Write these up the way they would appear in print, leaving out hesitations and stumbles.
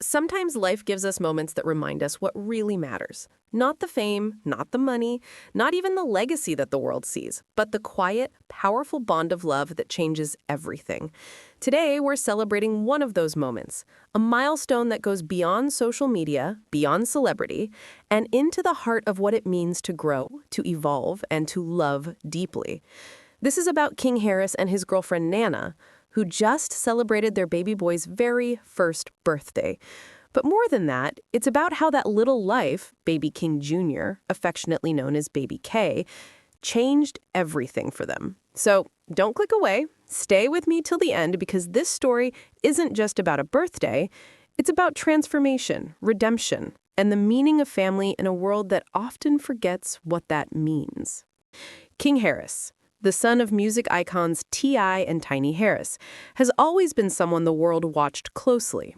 Sometimes life gives us moments that remind us what really matters. Not the fame, not the money, not even the legacy that the world sees, but the quiet, powerful bond of love that changes everything. Today, we're celebrating one of those moments, a milestone that goes beyond social media, beyond celebrity, and into the heart of what it means to grow, to evolve, and to love deeply. This is about King Harris and his girlfriend Nana, who just celebrated their baby boy's very first birthday. But more than that, it's about how that little life, Baby King Jr., affectionately known as Baby K, changed everything for them. So don't click away. Stay with me till the end because this story isn't just about a birthday. It's about transformation, redemption, and the meaning of family in a world that often forgets what that means. King Harris, the son of music icons T.I. and Tiny Harris, has always been someone the world watched closely.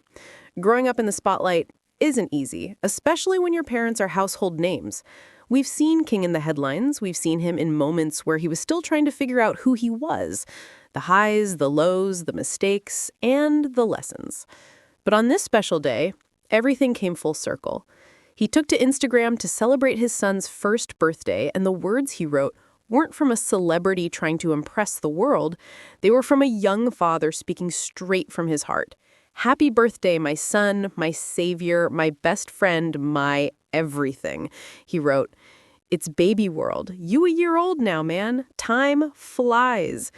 Growing up in the spotlight isn't easy, especially when your parents are household names. We've seen King in the headlines. We've seen him in moments where he was still trying to figure out who he was. The highs, the lows, the mistakes, and the lessons. But on this special day, everything came full circle. He took to Instagram to celebrate his son's first birthday, and the words he wrote weren't from a celebrity trying to impress the world. They were from a young father speaking straight from his heart. Happy birthday, my son, my savior, my best friend, my everything. He wrote, "It's baby world. You a year old now, man. Time flies."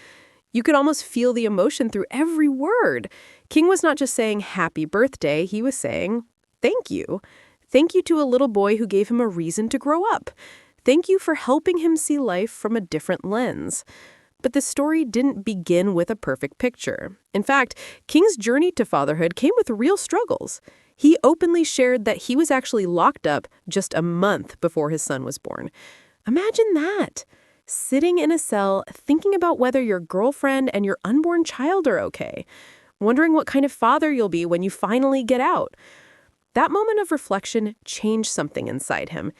You could almost feel the emotion through every word. King was not just saying happy birthday, he was saying, thank you. Thank you to a little boy who gave him a reason to grow up. Thank you for helping him see life from a different lens. But the story didn't begin with a perfect picture. In fact, King's journey to fatherhood came with real struggles. He openly shared that he was actually locked up just a month before his son was born. Imagine that. Sitting in a cell, thinking about whether your girlfriend and your unborn child are okay. Wondering what kind of father you'll be when you finally get out. That moment of reflection changed something inside him.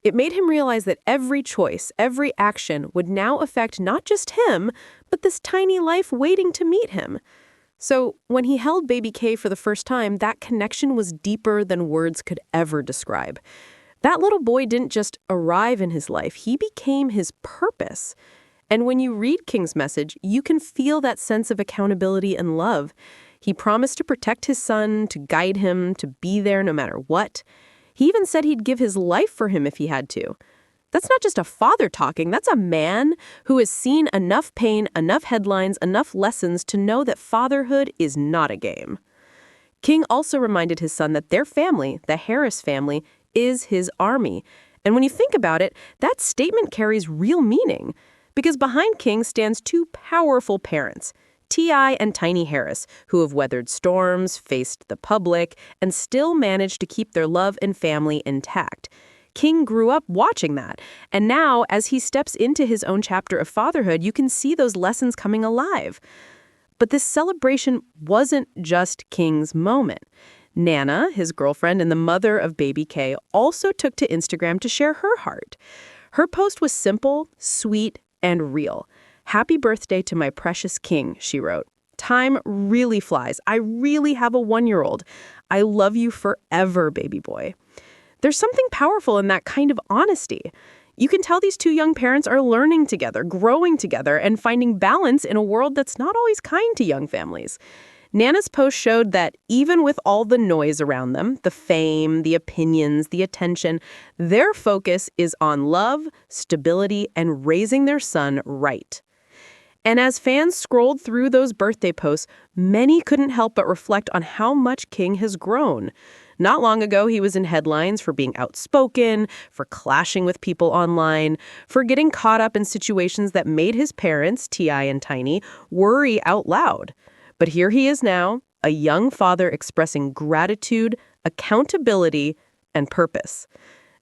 It made him realize that every choice, every action would now affect not just him, but this tiny life waiting to meet him. So when he held Baby K for the first time, that connection was deeper than words could ever describe. That little boy didn't just arrive in his life, he became his purpose. And when you read King's message, you can feel that sense of accountability and love. He promised to protect his son, to guide him, to be there no matter what. He even said he'd give his life for him if he had to. That's not just a father talking, that's a man who has seen enough pain, enough headlines, enough lessons to know that fatherhood is not a game. King also reminded his son that their family, the Harris family, is his army. And when you think about it, that statement carries real meaning. Because behind King stands two powerful parents, T.I. and Tiny Harris, who have weathered storms, faced the public, and still managed to keep their love and family intact. King grew up watching that, and now, as he steps into his own chapter of fatherhood, you can see those lessons coming alive. But this celebration wasn't just King's moment. Nana, his girlfriend and the mother of Baby K, also took to Instagram to share her heart. Her post was simple, sweet, and real. "Happy birthday to my precious King," she wrote. "Time really flies. I really have a 1-year-old. I love you forever, baby boy." There's something powerful in that kind of honesty. You can tell these two young parents are learning together, growing together, and finding balance in a world that's not always kind to young families. Nana's post showed that even with all the noise around them, the fame, the opinions, the attention, their focus is on love, stability, and raising their son right. And as fans scrolled through those birthday posts, many couldn't help but reflect on how much King has grown. Not long ago, he was in headlines for being outspoken, for clashing with people online, for getting caught up in situations that made his parents, T.I. and Tiny, worry out loud. But here he is now, a young father expressing gratitude, accountability, and purpose.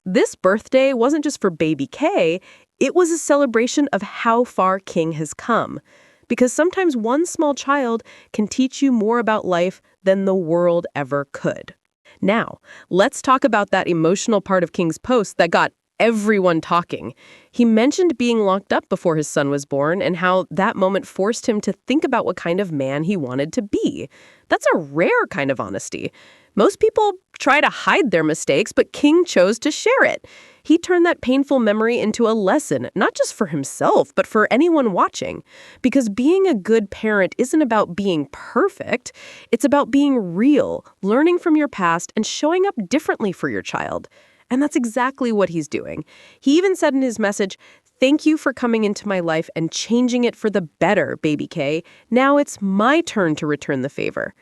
This birthday wasn't just for Baby K, it was a celebration of how far King has come. Because sometimes one small child can teach you more about life than the world ever could. Now, let's talk about that emotional part of King's post that got everyone talking. He mentioned being locked up before his son was born and how that moment forced him to think about what kind of man he wanted to be. That's a rare kind of honesty. Most people try to hide their mistakes, but King chose to share it. He turned that painful memory into a lesson, not just for himself, but for anyone watching. Because being a good parent isn't about being perfect. It's about being real, learning from your past, and showing up differently for your child. And that's exactly what he's doing. He even said in his message, "Thank you for coming into my life and changing it for the better, baby K. Now it's my turn to return the favor."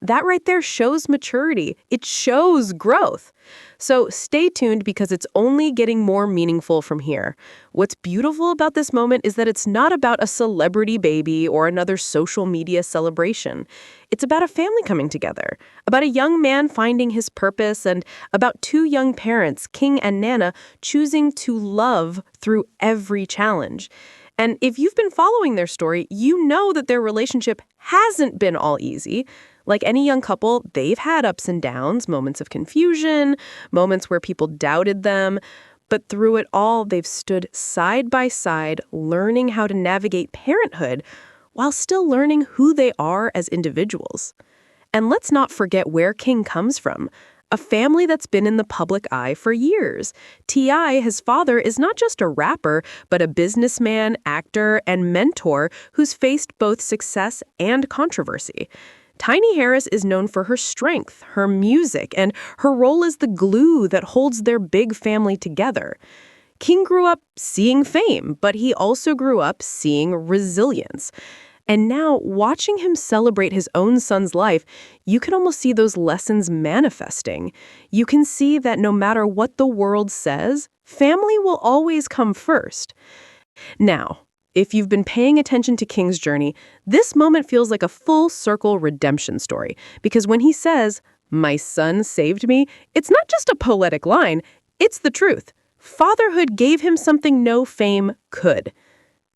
That right there shows maturity. It shows growth. So stay tuned because it's only getting more meaningful from here. What's beautiful about this moment is that it's not about a celebrity baby or another social media celebration. It's about a family coming together, about a young man finding his purpose, and about two young parents, King and Nana, choosing to love through every challenge. And if you've been following their story, you know that their relationship hasn't been all easy. Like any young couple, they've had ups and downs, moments of confusion, moments where people doubted them. But through it all, they've stood side by side, learning how to navigate parenthood while still learning who they are as individuals. And let's not forget where King comes from. A family that's been in the public eye for years. T.I., his father, is not just a rapper, but a businessman, actor, and mentor who's faced both success and controversy. Tiny Harris is known for her strength, her music, and her role as the glue that holds their big family together. King grew up seeing fame, but he also grew up seeing resilience. And now, watching him celebrate his own son's life, you can almost see those lessons manifesting. You can see that no matter what the world says, family will always come first. Now, if you've been paying attention to King's journey, this moment feels like a full-circle redemption story. Because when he says, "My son saved me," it's not just a poetic line, it's the truth. Fatherhood gave him something no fame could.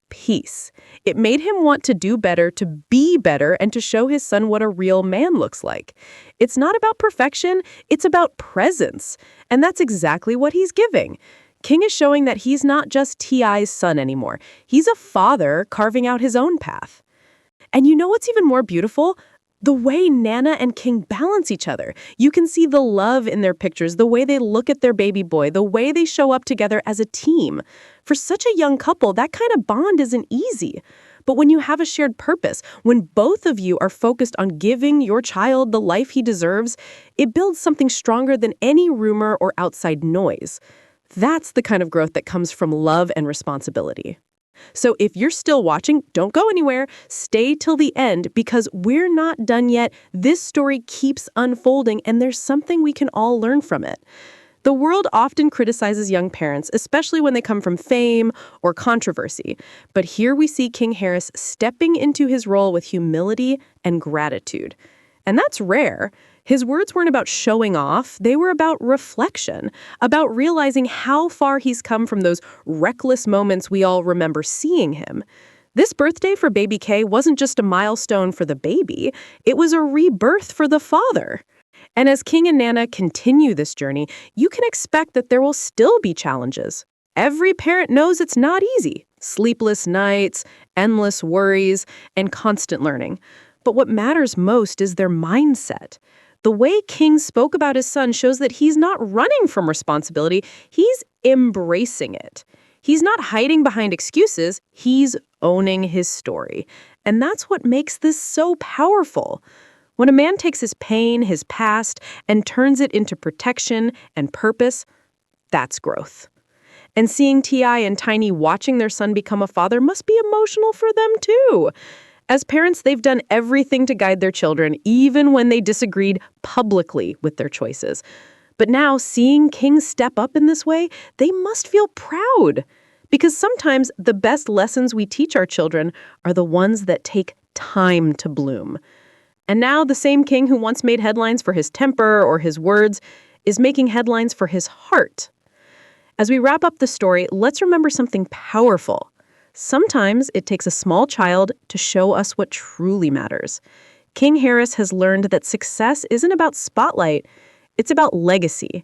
Peace. It made him want to do better, to be better, and to show his son what a real man looks like. It's not about perfection, it's about presence. And that's exactly what he's giving. King is showing that he's not just T.I.'s son anymore. He's a father carving out his own path. And you know what's even more beautiful? The way Nana and King balance each other. You can see the love in their pictures, the way they look at their baby boy, the way they show up together as a team. For such a young couple, that kind of bond isn't easy. But when you have a shared purpose, when both of you are focused on giving your child the life he deserves, it builds something stronger than any rumor or outside noise. That's the kind of growth that comes from love and responsibility. So if you're still watching, don't go anywhere. Stay till the end because we're not done yet. This story keeps unfolding and there's something we can all learn from it. The world often criticizes young parents, especially when they come from fame or controversy. But here we see King Harris stepping into his role with humility and gratitude. And that's rare. His words weren't about showing off. They were about reflection, about realizing how far he's come from those reckless moments we all remember seeing him. This birthday for baby K wasn't just a milestone for the baby. It was a rebirth for the father. And as King and Nana continue this journey, you can expect that there will still be challenges. Every parent knows it's not easy. Sleepless nights, endless worries, and constant learning. But what matters most is their mindset. The way King spoke about his son shows that he's not running from responsibility, he's embracing it. He's not hiding behind excuses, he's owning his story. And that's what makes this so powerful. When a man takes his pain, his past, and turns it into protection and purpose, that's growth. And seeing T.I. and Tiny watching their son become a father must be emotional for them too. As parents, they've done everything to guide their children, even when they disagreed publicly with their choices. But now, seeing King step up in this way, they must feel proud. Because sometimes the best lessons we teach our children are the ones that take time to bloom. And now the same King who once made headlines for his temper or his words is making headlines for his heart. As we wrap up the story, let's remember something powerful. Sometimes it takes a small child to show us what truly matters. King Harris has learned that success isn't about spotlight, it's about legacy.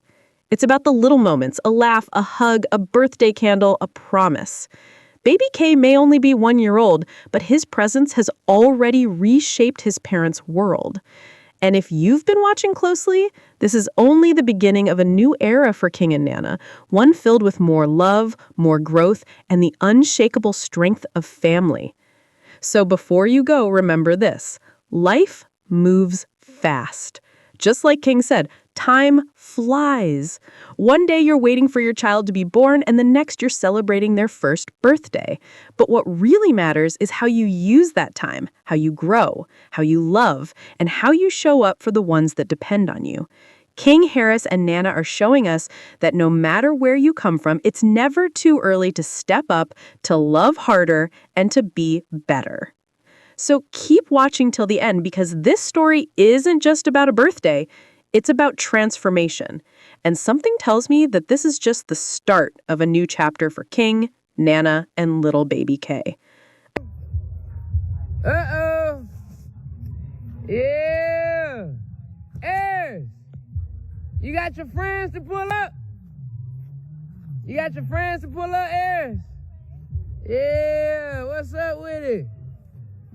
It's about the little moments, a laugh, a hug, a birthday candle, a promise. Baby K may only be 1 year old, but his presence has already reshaped his parents' world. And if you've been watching closely, this is only the beginning of a new era for King and Nana, one filled with more love, more growth, and the unshakable strength of family. So before you go, remember this: life moves fast. Just like King said, time flies. One day you're waiting for your child to be born, and the next you're celebrating their first birthday. But what really matters is how you use that time, how you grow, how you love, and how you show up for the ones that depend on you. King, Harris, and Nana are showing us that no matter where you come from, it's never too early to step up, to love harder, and to be better. So keep watching till the end, because this story isn't just about a birthday, it's about transformation. And something tells me that this is just the start of a new chapter for King, Nana, and little baby K. Uh-oh. Yeah. Hey. You got your friends to pull up? You got your friends to pull up, Eris? Yeah, what's up with it?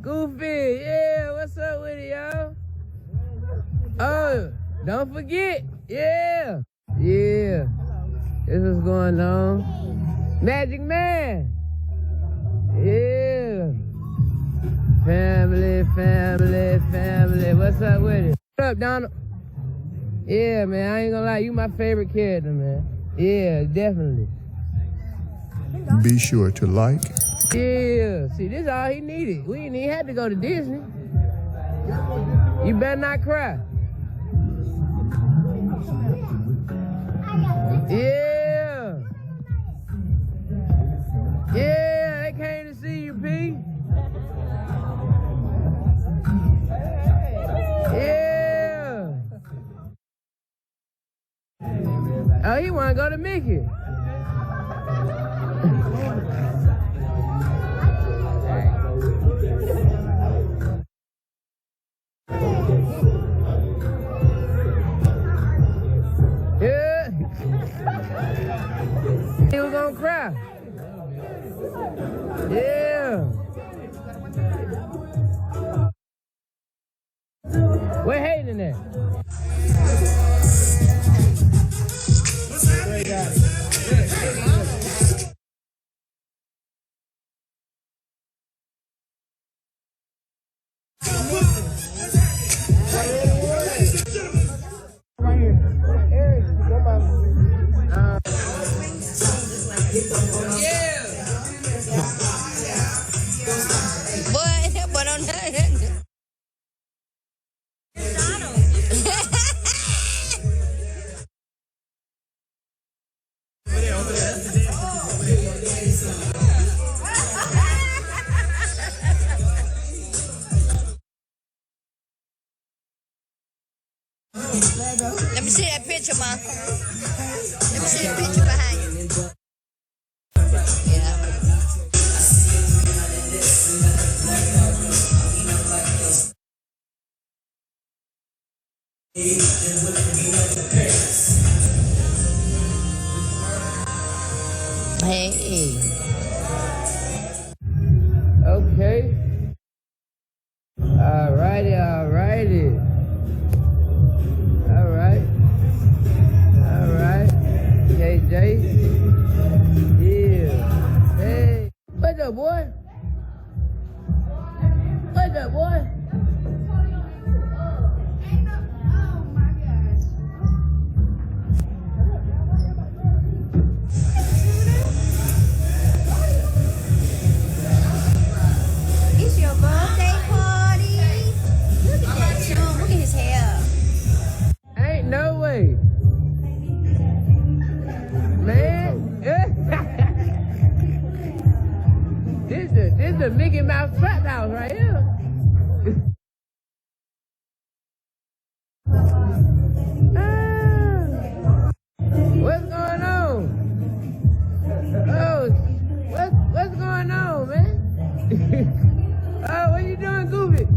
Goofy, yeah, what's up with it, y'all? Oh, don't forget, yeah. Yeah, this is going on. Magic Man, yeah. Family, family, family, what's up with it? What up, Donald? Yeah, man, I ain't gonna lie, you my favorite character, man. Yeah, definitely. Be sure to like. Yeah, see, this is all he needed. We ain't even had to go to Disney. You better not cry. Yeah. Yeah, they came to see you, P. Yeah. Oh, he wanna go to Mickey. Yeah. He was gonna cry. Yeah. We're hating it. Right here. Eric, come on. Yeah. Boy, but on that. Let me see that picture, Ma. Let me see the picture behind you. Yeah. Hey. Okay. Alrighty, alrighty. Alright. Alright. KJ. Yeah. Hey. What's up, boy? What's up, boy? It's your birthday party. Look at that, Sean. Look at his hair. Ain't no way. Man. This the Mickey Mouse trap house right here. What's going on? Oh, what's going on, man? Oh, what you doing, Goofy?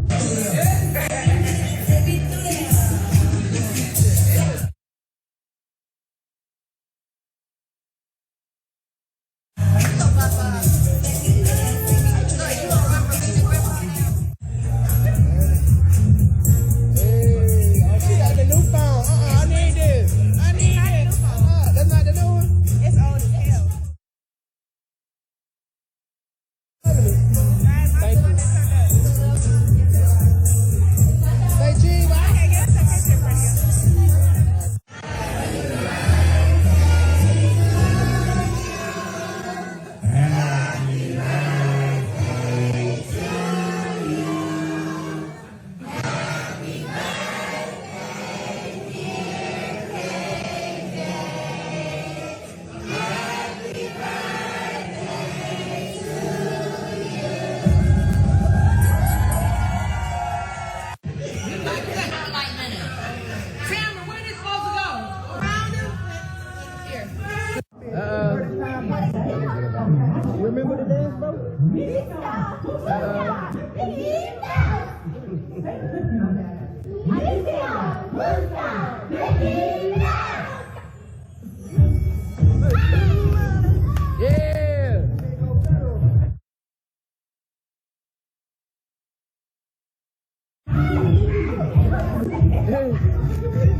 Yeah.